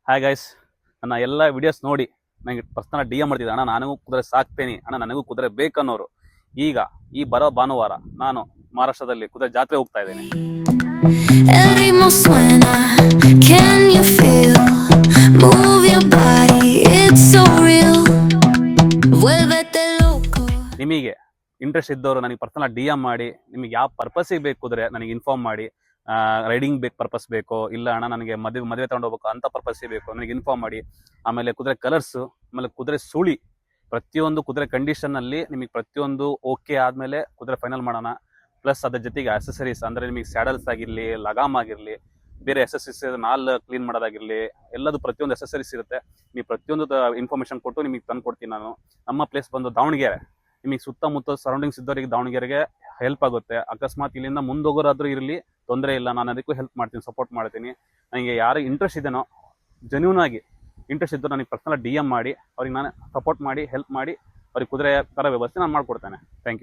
Hi guys, ನನ್ನ ಎಲ್ಲ videos ನೋಡಿ ನನಗೆ ಪರ್ಸನಲ್ DM ಮಾಡ್ತಿದ್ದೆ, ಅಣ್ಣ ನನಗೂ ಕುದುರೆ ಸಾಕ್ತೇನೆ, ಅಣ್ಣ ನನಗೂ ಕುದುರೆ ಬೇಕನ್ನೋರು. ಈಗ ಈ ಬರೋ ಭಾನುವಾರ ನಾನು ಮಹಾರಾಷ್ಟ್ರದಲ್ಲಿ ಕುದುರೆ ಜಾತ್ರೆ ಹೋಗ್ತಾ ಇದ್ದೇನೆ. ನಿಮಗೆ ಇಂಟ್ರೆಸ್ಟ್ ಇದ್ದವರು ನನಗೆ ಪರ್ಸನಲ್ DM ಮಾಡಿ, ನಿಮಗೆ ಯಾವ ಪರ್ಪಸ್ಸಿಗೆ ಬೇಕು ಕುದುರೆ ನನಗೆ ಇನ್ಫಾರ್ಮ್ ಮಾಡಿ. ರೈಡಿಂಗ್ ಬೇಕು ಪರ್ಪಸ್ ಬೇಕೋ, ಇಲ್ಲ ಅಣ್ಣ ನನಗೆ ಮದುವೆ ತಗೊಂಡು ಹೋಗ್ಬೇಕು ಅಂತ ಪರ್ಪಸ್ಸಿಗೆ ಬೇಕು ನನಗೆ ಇನ್ಫಾರ್ಮ್ ಮಾಡಿ. ಆಮೇಲೆ ಕುದುರೆ ಕಲರ್ಸು, ಆಮೇಲೆ ಕುದುರೆ ಸುಳಿ, ಪ್ರತಿಯೊಂದು ಕುದುರೆ ಕಂಡೀಷನ್ನಲ್ಲಿ ನಿಮಗೆ ಪ್ರತಿಯೊಂದು ಓಕೆ ಆದಮೇಲೆ ಕುದುರೆ ಫೈನಲ್ ಮಾಡೋಣ. ಪ್ಲಸ್ ಅದ್ರ ಜೊತೆಗೆ ಅಸೆಸರೀಸ್ ಅಂದರೆ ನಿಮಗೆ ಸ್ಯಾಡಲ್ಸ್ ಆಗಿರಲಿ, ಲಗಾಮ್ ಆಗಿರಲಿ, ಬೇರೆ ಅಸೆಸರೀಸ್ ನಾಲ್ ಕ್ಲೀನ್ ಮಾಡೋದಾಗಿರಲಿ, ಎಲ್ಲದು ಪ್ರತಿಯೊಂದು ಅಸೆಸರೀಸ್ ಇರುತ್ತೆ. ನೀವು ಪ್ರತಿಯೊಂದು ಇನ್ಫಾರ್ಮೇಷನ್ ಕೊಟ್ಟು ನಿಮಗೆ ತಂದು ಕೊಡ್ತೀನಿ ನಾನು. ನಮ್ಮ ಪ್ಲೇಸ್ ಬಂದು ದಾವಣಗೆರೆ. ನಿಮಗೆ ಸುತ್ತಮುತ್ತ ಸರೌಂಡಿಂಗ್ಸ್ ಇದ್ದವರಿಗೆ ದಾವಣಗೆರೆಗೆ ಹೆಲ್ಪ್ ಆಗುತ್ತೆ. ಅಕಸ್ಮಾತ್ ಇಲ್ಲಿಂದ ಮುಂದೋಗೋರಾದ್ರೂ ಇರಲಿ, ತೊಂದರೆ ಇಲ್ಲ, ನಾನು ಅದಕ್ಕೂ ಹೆಲ್ಪ್ ಮಾಡ್ತೀನಿ, ಸಪೋರ್ಟ್ ಮಾಡ್ತೀನಿ. ನನಗೆ ಯಾರು ಇಂಟ್ರೆಸ್ಟ್ ಇದೆನೋ, ಜೆನ್ಯೂನ್ ಆಗಿ ಇಂಟ್ರೆಸ್ಟ್ ಇದ್ದು ನನಗೆ ಪರ್ಸನಲ್ DM ಮಾಡಿ, ಅವ್ರಿಗೆ ನಾನು ಸಪೋರ್ಟ್ ಮಾಡಿ, ಹೆಲ್ಪ್ ಮಾಡಿ, ಅವ್ರಿಗೆ ಕುದುರೆ ಥರ ವ್ಯವಸ್ಥೆ ನಾನು ಮಾಡಿಕೊಡ್ತೇನೆ. Thank you.